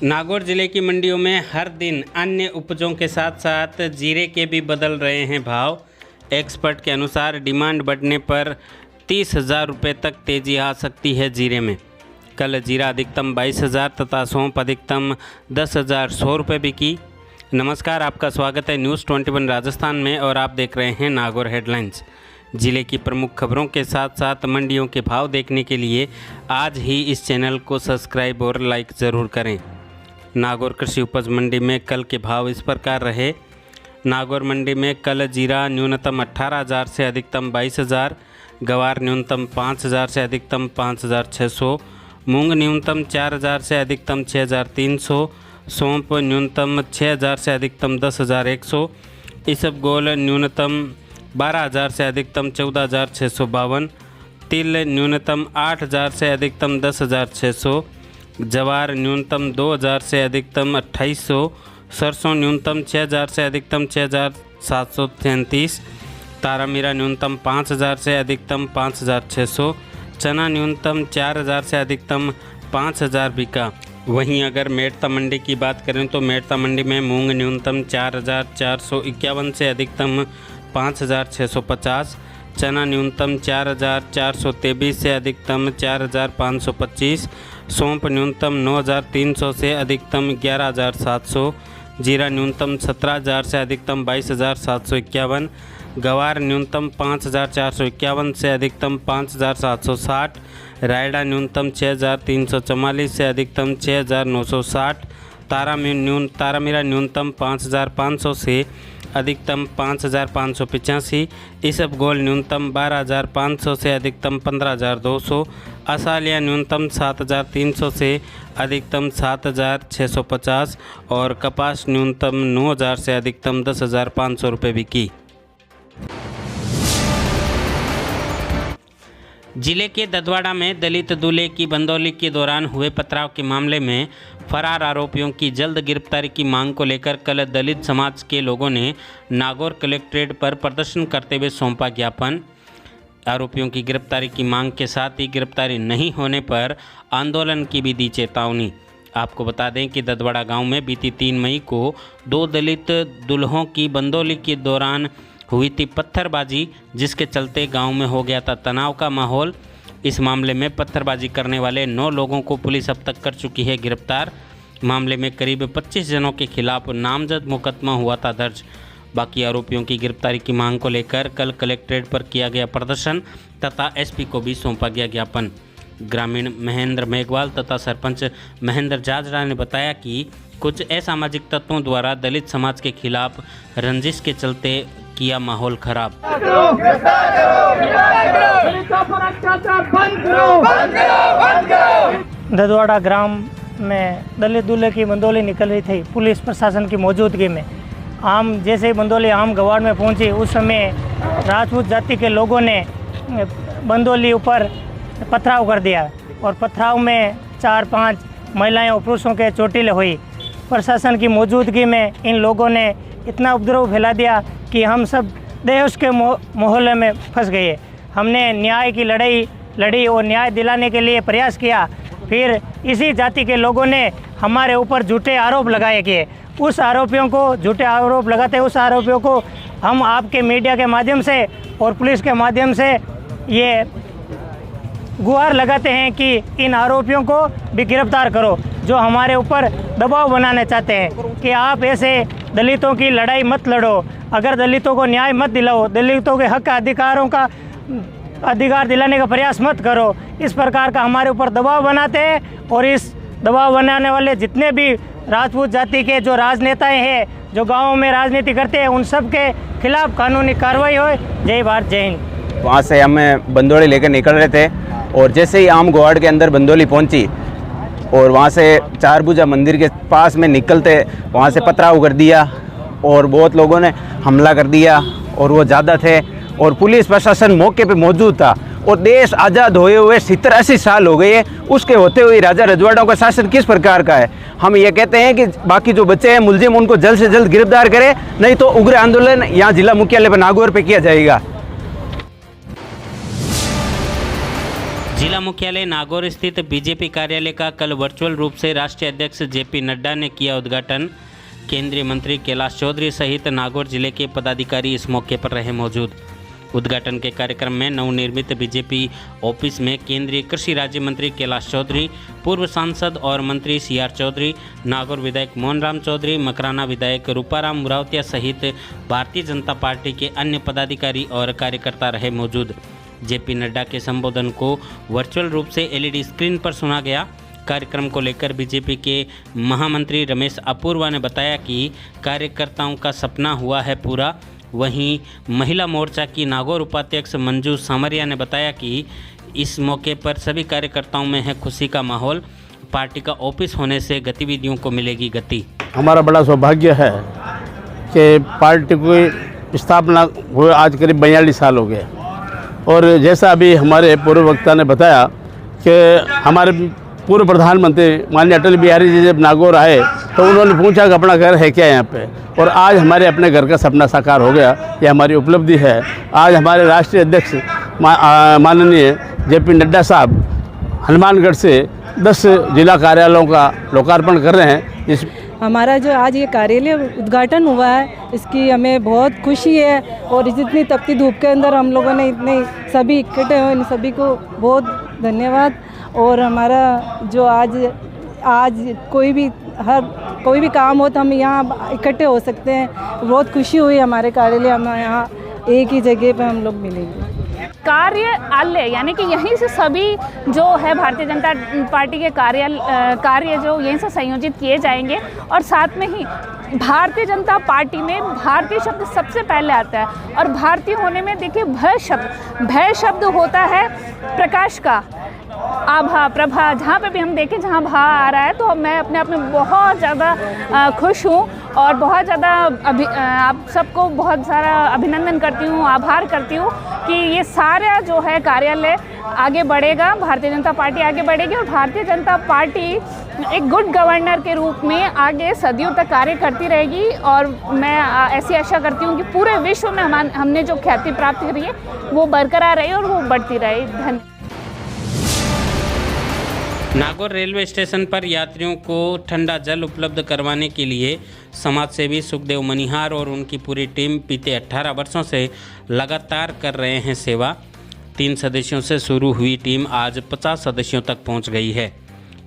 नागौर जिले की मंडियों में हर दिन अन्य उपजों के साथ साथ जीरे के भी बदल रहे हैं भाव। एक्सपर्ट के अनुसार डिमांड बढ़ने पर 30,000 रुपये तक तेज़ी आ सकती है जीरे में। कल जीरा अधिकतम 22,000 तथा सौंफ अधिकतम 10,100 रुपये बिकी। नमस्कार, आपका स्वागत है न्यूज़ 21 राजस्थान में और आप देख रहे हैं नागौर हेडलाइंस। जिले की प्रमुख खबरों के साथ साथ मंडियों के भाव देखने के लिए आज ही इस चैनल को सब्सक्राइब और लाइक ज़रूर करें। नागौर कृषि उपज मंडी में कल के भाव इस प्रकार रहे। नागौर मंडी में कल जीरा न्यूनतम 18,000 से अधिकतम 22,000, गवार न्यूनतम 5,000 से अधिकतम 5,600, मूंग न्यूनतम 4,000 से अधिकतम 6,300, सौंफ न्यूनतम 6,000 से अधिकतम 10,100, इसबगोल न्यूनतम 12,000 से अधिकतम 14,652, तिल न्यूनतम 8,000 से अधिकतम 10,600, जवार न्यूनतम 2,000 से अधिकतम 2,800, सरसों न्यूनतम 6,000 से अधिकतम 6,733, तारामीरा न्यूनतम 5,000 से अधिकतम 5,600, चना न्यूनतम 4,000 से अधिकतम 5,000 बिका। वहीं अगर मेड़ता मंडी की बात करें तो मेड़ता मंडी में मूंग न्यूनतम 4,451 से अधिकतम 5,650, चना न्यूनतम 4,423 से अधिकतम 4,525, सौंफ न्यूनतम 9,300 से अधिकतम 11,700, जीरा न्यूनतम 17,000 से अधिकतम 22,751, गवार न्यूनतम 5,451 से अधिकतम 5,760, रायडा न्यूनतम 6,344 से अधिकतम 6,960, तारामीरा न्यूनतम 5,500 से अधिकतम 5,585, इसबगोल न्यूनतम 12,500 से अधिकतम 15,200, असालिया न्यूनतम 7,300 से अधिकतम 7,650 और कपास न्यूनतम 9,000 से अधिकतम 10,500 रुपये बिकी। जिले के ददवाड़ा में दलित दूल्हे की बंदौली के दौरान हुए पथराव के मामले में फरार आरोपियों की जल्द गिरफ्तारी की मांग को लेकर कल दलित समाज के लोगों ने नागौर कलेक्ट्रेट पर प्रदर्शन करते हुए सौंपा ज्ञापन। आरोपियों की गिरफ्तारी की मांग के साथ ही गिरफ्तारी नहीं होने पर आंदोलन की भी दी चेतावनी। आपको बता दें कि ददवाड़ा गांव में बीती 3 मई को 2 दलित दूल्हों की बंदौली के दौरान हुई थी पत्थरबाजी, जिसके चलते गांव में हो गया था तनाव का माहौल। इस मामले में पत्थरबाजी करने वाले 9 लोगों को पुलिस अब तक कर चुकी है गिरफ्तार। मामले में करीब 25 जनों के खिलाफ नामजद मुकदमा हुआ था दर्ज। बाकी आरोपियों की गिरफ्तारी की मांग को लेकर कल कलेक्ट्रेट पर किया गया प्रदर्शन तथा एसपी को भी सौंपा गया ज्ञापन। ग्रामीण महेंद्र मेघवाल तथा सरपंच महेंद्र जाजरा ने बताया कि कुछ असामाजिक तत्वों द्वारा दलित समाज के खिलाफ रंजिश के चलते किया माहौल खराब। ददवाड़ा ग्राम में दलित दूल्हे की बंदौली निकल रही थी पुलिस प्रशासन की मौजूदगी में। जैसे ही बंदौली आम गवाड़ में पहुंची उस समय राजपूत जाति के लोगों ने बंदौली ऊपर पथराव कर दिया और पथराव में 4-5 महिलाएं और पुरुषों के चोटिल हुई। प्रशासन की मौजूदगी में इन लोगों ने इतना उपद्रव फैला दिया कि हम सब देश के माहौल में फंस गए। हमने न्याय की लड़ाई लड़ी और न्याय दिलाने के लिए प्रयास किया। फिर इसी जाति के लोगों ने हमारे ऊपर झूठे आरोप लगाए कि उस आरोपियों को झूठे आरोप लगाते उस आरोपियों को हम आपके मीडिया के माध्यम से और पुलिस के माध्यम से ये गुहार लगाते हैं कि इन आरोपियों को भी गिरफ्तार करो, जो हमारे ऊपर दबाव बनाना चाहते हैं कि आप ऐसे दलितों की लड़ाई मत लड़ो, अगर दलितों को न्याय मत दिलाओ, दलितों के हक अधिकारों का अधिकार दिलाने का प्रयास मत करो। इस प्रकार का हमारे ऊपर दबाव बनाते हैं और इस दबाव बनाने वाले जितने भी राजपूत जाति के जो राजनेताएं हैं, जो गाँवों में राजनीति करते हैं, उन सब के खिलाफ कानूनी कार्रवाई हो। जय भारत, जय हिंद। वहाँ से हमें बंदौली लेकर निकल रहे थे और जैसे ही आम गवाड़ के अंदर बंदौली पहुंची और वहाँ से चारभुजा मंदिर के पास में निकलते वहाँ से पथराव कर दिया और बहुत लोगों ने हमला कर दिया और वो ज़्यादा थे और पुलिस प्रशासन मौके पे मौजूद था। और देश आज़ाद हुए हुए 70-80 साल हो गए हैं, उसके होते हुए राजा रजवाड़ों का शासन किस प्रकार का है। हम ये कहते हैं कि बाकी जो बच्चे हैं मुलजिम उनको जल्द से जल्द गिरफ्तार करें, नहीं तो उग्र आंदोलन यहाँ जिला मुख्यालय पर नागौर पे किया जाएगा। जिला मुख्यालय नागौर स्थित बीजेपी कार्यालय का कल वर्चुअल रूप से राष्ट्रीय अध्यक्ष जेपी नड्डा ने किया उद्घाटन। केंद्रीय मंत्री कैलाश चौधरी सहित नागौर जिले के पदाधिकारी इस मौके पर रहे मौजूद। उद्घाटन के कार्यक्रम में नवनिर्मित बीजेपी ऑफिस में केंद्रीय कृषि राज्य मंत्री कैलाश चौधरी, पूर्व सांसद और मंत्री सीआर चौधरी, नागौर विधायक मोहनराम चौधरी, मकराना विधायक रूपाराम मुरावतिया सहित भारतीय जनता पार्टी के अन्य पदाधिकारी और कार्यकर्ता रहे मौजूद। जेपी नड्डा के संबोधन को वर्चुअल रूप से एलईडी स्क्रीन पर सुना गया। कार्यक्रम को लेकर बीजेपी के महामंत्री रमेश अपूर्वा ने बताया कि कार्यकर्ताओं का सपना हुआ है पूरा। वहीं महिला मोर्चा की नागौर उपाध्यक्ष मंजू सामरिया ने बताया कि इस मौके पर सभी कार्यकर्ताओं में है खुशी का माहौल। पार्टी का ऑफिस होने से गतिविधियों को मिलेगी गति। हमारा बड़ा सौभाग्य है कि पार्टी की स्थापना हुए आज करीब 42 साल हो गए और जैसा अभी हमारे पूर्व वक्ता ने बताया कि हमारे पूर्व प्रधानमंत्री माननीय अटल बिहारी जी जब नागौर आए तो उन्होंने पूछा कि अपना घर है क्या यहाँ पे, और आज हमारे अपने घर का सपना साकार हो गया। ये हमारी उपलब्धि है। आज हमारे राष्ट्रीय अध्यक्ष माननीय जेपी नड्डा साहब हनुमानगढ़ से 10 जिला कार्यालयों का लोकार्पण कर रहे हैं। इस हमारा जो आज ये कार्यालय उद्घाटन हुआ है इसकी हमें बहुत खुशी है और इतनी तपती धूप के अंदर हम लोगों ने इतने सभी इकट्ठे हुए, इन सभी को बहुत धन्यवाद। और हमारा जो आज कोई भी काम हो तो हम यहाँ इकट्ठे हो सकते हैं। बहुत खुशी हुई हमारे कार्यालय, हम यहाँ एक ही जगह पे हम लोग मिलेंगे। कार्यालय यानी कि यहीं से सभी जो है भारतीय जनता पार्टी के कार्य जो यहीं से संयोजित किए जाएंगे। और साथ में ही भारतीय जनता पार्टी में भारतीय शब्द सबसे पहले आता है और भारतीय होने में देखिए भय शब्द होता है प्रकाश का, आभा, प्रभा, जहाँ पे भी हम देखें जहाँ भा आ रहा है तो मैं अपने आप में बहुत ज़्यादा खुश हूँ और बहुत ज़्यादा आप सबको बहुत सारा अभिनंदन करती हूँ, आभार करती हूँ कि ये सारा जो है कार्यालय आगे बढ़ेगा, भारतीय जनता पार्टी आगे बढ़ेगी और भारतीय जनता पार्टी एक गुड गवर्नर के रूप में आगे सदियों तक कार्य करती रहेगी। और मैं ऐसी आशा करती हूँ कि पूरे विश्व में हमने जो ख्याति प्राप्त करी है वो बरकरार रहे और वो बढ़ती रहे। धन्यवाद। नागौर रेलवे स्टेशन पर यात्रियों को ठंडा जल उपलब्ध करवाने के लिए समाजसेवी सुखदेव मनिहार और उनकी पूरी टीम बीते 18 वर्षों से लगातार कर रहे हैं सेवा। 3 सदस्यों से शुरू हुई टीम आज 50 सदस्यों तक पहुंच गई है।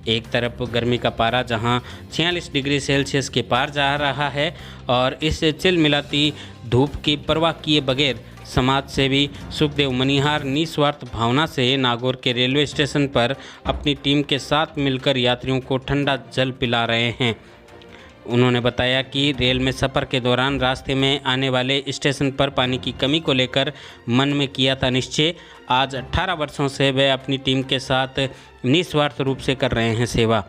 एक तरफ गर्मी का पारा जहां 46 डिग्री सेल्सियस के पार जा रहा है और इस चिलमिलाती धूप की परवाह किए बगैर समाजसेवी सुखदेव मनिहार निस्वार्थ भावना से नागौर के रेलवे स्टेशन पर अपनी टीम के साथ मिलकर यात्रियों को ठंडा जल पिला रहे हैं। उन्होंने बताया कि रेल में सफ़र के दौरान रास्ते में आने वाले स्टेशन पर पानी की कमी को लेकर मन में किया था निश्चय। आज 18 वर्षों से वे अपनी टीम के साथ निस्वार्थ रूप से कर रहे हैं सेवा।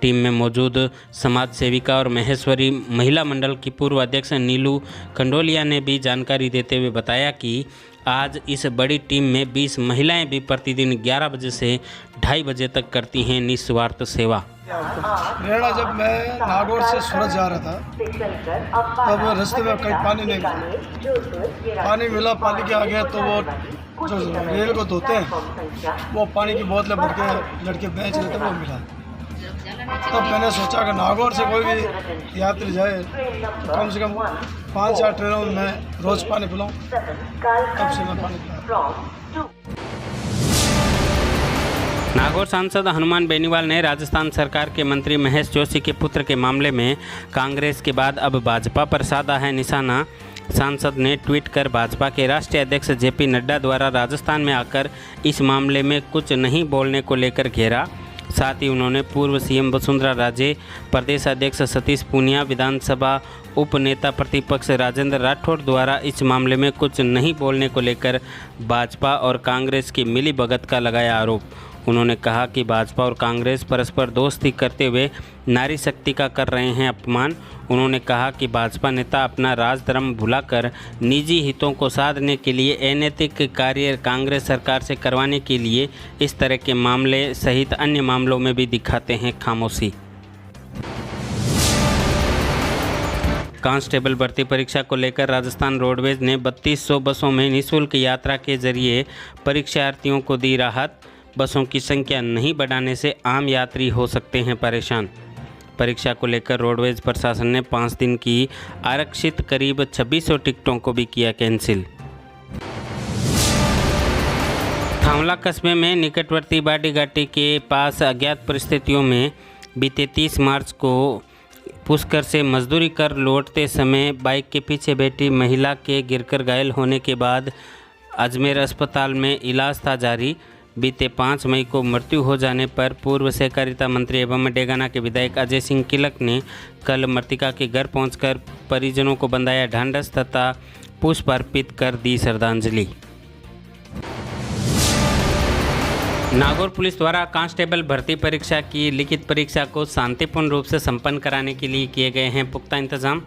टीम में मौजूद समाज सेविका और महेश्वरी महिला मंडल की पूर्व अध्यक्ष नीलू खंडोलिया ने भी जानकारी देते हुए बताया कि आज इस बड़ी टीम में 20 महिलाएं भी प्रतिदिन 11 बजे से 2:30 बजे तक करती हैं निस्वार्थ सेवा। रेड़ा जब मैं नागौर से सूरत जा रहा था तब रास्ते में कहीं पानी नहीं मिला। पानी के आगे तो वो जो रेल को धोते हैं वो पानी की बोतलें भर के लड़के बेच रहे थे, वो मिला। तब मैंने सोचा कि नागौर से कोई भी यात्री जाए तो कम से कम 5-4 ट्रेनों में मैं रोज़ पानी पिलाऊँ। तब से मैं पानी पिलाऊँ। नागौर सांसद हनुमान बेनीवाल ने राजस्थान सरकार के मंत्री महेश जोशी के पुत्र के मामले में कांग्रेस के बाद अब भाजपा पर साधा है निशाना। सांसद ने ट्वीट कर भाजपा के राष्ट्रीय अध्यक्ष जेपी नड्डा द्वारा राजस्थान में आकर इस मामले में कुछ नहीं बोलने को लेकर घेरा। साथ ही उन्होंने पूर्व सीएम वसुंधरा राजे, प्रदेश अध्यक्ष सतीश पूनिया, विधानसभा उप नेता प्रतिपक्ष राजेंद्र राठौड़ द्वारा इस मामले में कुछ नहीं बोलने को लेकर भाजपा और कांग्रेस की मिलीभगत का लगाया आरोप। उन्होंने कहा कि भाजपा और कांग्रेस परस्पर दोस्ती करते हुए नारी शक्ति का कर रहे हैं अपमान। उन्होंने कहा कि भाजपा नेता अपना राज धर्म भुलाकर निजी हितों को साधने के लिए अनैतिक कार्य कांग्रेस सरकार से करवाने के लिए इस तरह के मामले सहित अन्य मामलों में भी दिखाते हैं खामोशी। कांस्टेबल भर्ती परीक्षा को लेकर राजस्थान रोडवेज ने 3200 बसों में निःशुल्क यात्रा के जरिए परीक्षार्थियों को दी राहत। बसों की संख्या नहीं बढ़ाने से आम यात्री हो सकते हैं परेशान। परीक्षा को लेकर रोडवेज प्रशासन ने 5 दिन की आरक्षित करीब 2600 टिकटों को भी किया कैंसिल। थांवला कस्बे में निकटवर्ती बाडी घाटी के पास अज्ञात परिस्थितियों में बीते 30 मार्च को पुष्कर से मजदूरी कर लौटते समय बाइक के पीछे बैठी महिला के गिरकर घायल होने के बाद अजमेर अस्पताल में इलाज था जारी। बीते 5 मई को मृत्यु हो जाने पर पूर्व सहकारिता मंत्री एवं डेगाना के विधायक अजय सिंह किलक ने कल मृतिका के घर पहुंचकर परिजनों को बंधाया ढांढस तथा पुष्प अर्पित कर दी श्रद्धांजलि। नागौर पुलिस द्वारा कांस्टेबल भर्ती परीक्षा की लिखित परीक्षा को शांतिपूर्ण रूप से संपन्न कराने के लिए किए गए हैं पुख्ता इंतजाम।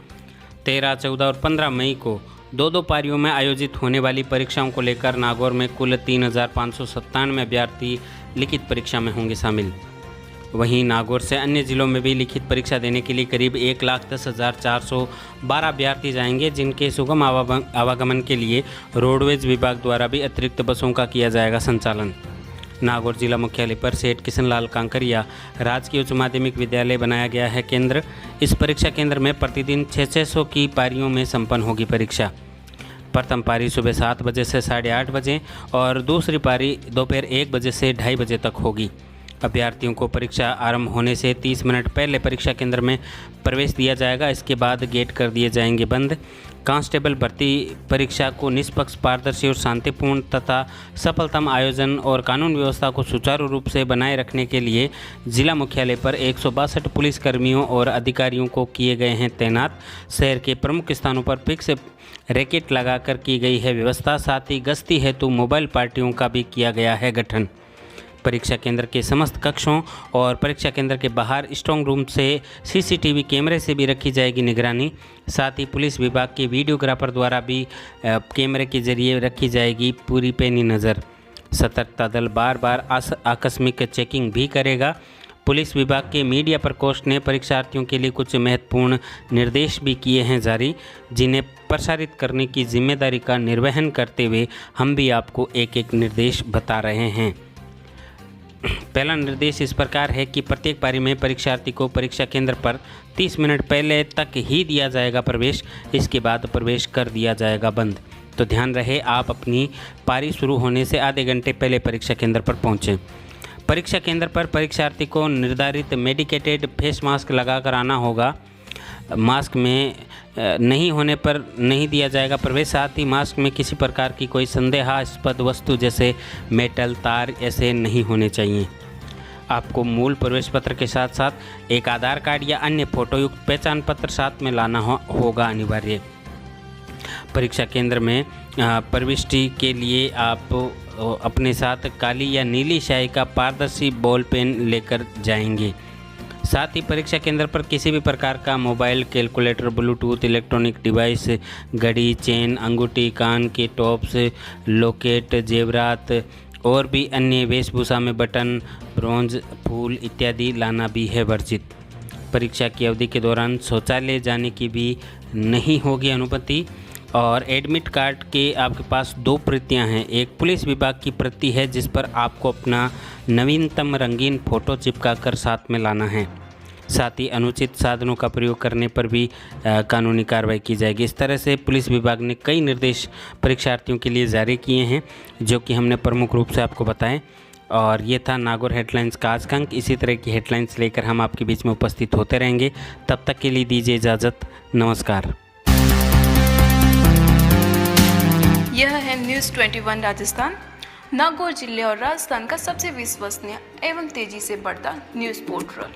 13, 14 और 15 मई को 2 पारियों में आयोजित होने वाली परीक्षाओं को लेकर नागौर में कुल 3597 अभ्यर्थी लिखित परीक्षा में होंगे शामिल। वहीं नागौर से अन्य जिलों में भी लिखित परीक्षा देने के लिए करीब 1,10,412 अभ्यर्थी जाएंगे, जिनके सुगम आवागमन के लिए रोडवेज विभाग द्वारा भी अतिरिक्त बसों का किया जाएगा संचालन। नागौर जिला मुख्यालय पर सेठ किशनलाल कांकरिया राजकीय उच्च माध्यमिक विद्यालय बनाया गया है केंद्र। इस परीक्षा केंद्र में प्रतिदिन 600 की पारियों में संपन्न होगी परीक्षा। प्रथम पारी सुबह 7 बजे से 8:30 बजे और दूसरी पारी दोपहर 1 बजे से 2:30 बजे तक होगी। अभ्यर्थियों को परीक्षा आरंभ होने से 30 मिनट पहले परीक्षा केंद्र में प्रवेश दिया जाएगा। इसके बाद गेट कर दिए जाएंगे बंद। कांस्टेबल भर्ती परीक्षा को निष्पक्ष, पारदर्शी और शांतिपूर्ण तथा सफलतम आयोजन और कानून व्यवस्था को सुचारू रूप से बनाए रखने के लिए जिला मुख्यालय पर 162 पुलिसकर्मियों और अधिकारियों को किए गए हैं तैनात। शहर के प्रमुख स्थानों पर फिक्स रैकेट लगाकर की गई है व्यवस्था। साथ ही गश्ती हेतु मोबाइल पार्टियों का भी किया गया है गठन। परीक्षा केंद्र के समस्त कक्षों और परीक्षा केंद्र के बाहर स्ट्रांग रूम से सीसीटीवी कैमरे से भी रखी जाएगी निगरानी। साथ ही पुलिस विभाग के वीडियोग्राफर द्वारा भी कैमरे के जरिए रखी जाएगी पूरी पैनी नज़र। सतर्कता दल बार बार आकस्मिक चेकिंग भी करेगा। पुलिस विभाग के मीडिया प्रकोष्ठ ने परीक्षार्थियों के लिए कुछ महत्वपूर्ण निर्देश भी किए हैं जारी, जिन्हें प्रसारित करने की जिम्मेदारी का निर्वहन करते हुए हम भी आपको एक निर्देश बता रहे हैं। पहला निर्देश इस प्रकार है कि प्रत्येक पारी में परीक्षार्थी को परीक्षा केंद्र पर 30 मिनट पहले तक ही दिया जाएगा प्रवेश। इसके बाद प्रवेश कर दिया जाएगा बंद। तो ध्यान रहे, आप अपनी पारी शुरू होने से आधे घंटे पहले परीक्षा केंद्र पर पहुंचें। परीक्षा केंद्र पर परीक्षार्थी को निर्धारित मेडिकेटेड फेस मास्क लगाकर आना होगा। मास्क में नहीं होने पर नहीं दिया जाएगा प्रवेश। साथ ही मास्क में किसी प्रकार की कोई संदेहास्पद वस्तु जैसे मेटल, तार ऐसे नहीं होने चाहिए। आपको मूल प्रवेश पत्र के साथ साथ एक आधार कार्ड या अन्य फोटोयुक्त पहचान पत्र साथ में लाना होगा अनिवार्य। परीक्षा केंद्र में प्रविष्टि के लिए आप अपने साथ काली या नीली स्याही का पारदर्शी बॉल पेन लेकर जाएंगे। साथ ही परीक्षा केंद्र पर किसी भी प्रकार का mobile, calculator, Bluetooth, electronic device, घड़ी, चेन, अंगूठी, कान के टॉप्स, लॉकेट, जेवरात और भी अन्य वेशभूषा में बटन, ब्रोंज, फूल इत्यादि लाना भी है वर्जित। परीक्षा की अवधि के दौरान शौचालय जाने की भी नहीं होगी अनुमति। और एडमिट कार्ड के आपके पास 2 प्रतियां हैं। एक पुलिस विभाग की प्रति है जिस पर आपको अपना नवीनतम रंगीन फ़ोटो चिपका कर साथ में लाना है। साथ ही अनुचित साधनों का प्रयोग करने पर भी कानूनी कार्रवाई की जाएगी। इस तरह से पुलिस विभाग ने कई निर्देश परीक्षार्थियों के लिए जारी किए हैं, जो कि हमने प्रमुख रूप से आपको बताएं। और ये था नागौर हेडलाइंस का आज का अंक। इसी तरह की हेडलाइंस लेकर हम आपके बीच में उपस्थित होते रहेंगे। तब तक के लिए दीजिए इजाज़त। नमस्कार। यह है न्यूज़ 21 राजस्थान। नागौर जिले और राजस्थान का सबसे विश्वसनीय एवं तेजी से बढ़ता न्यूज़ पोर्टल।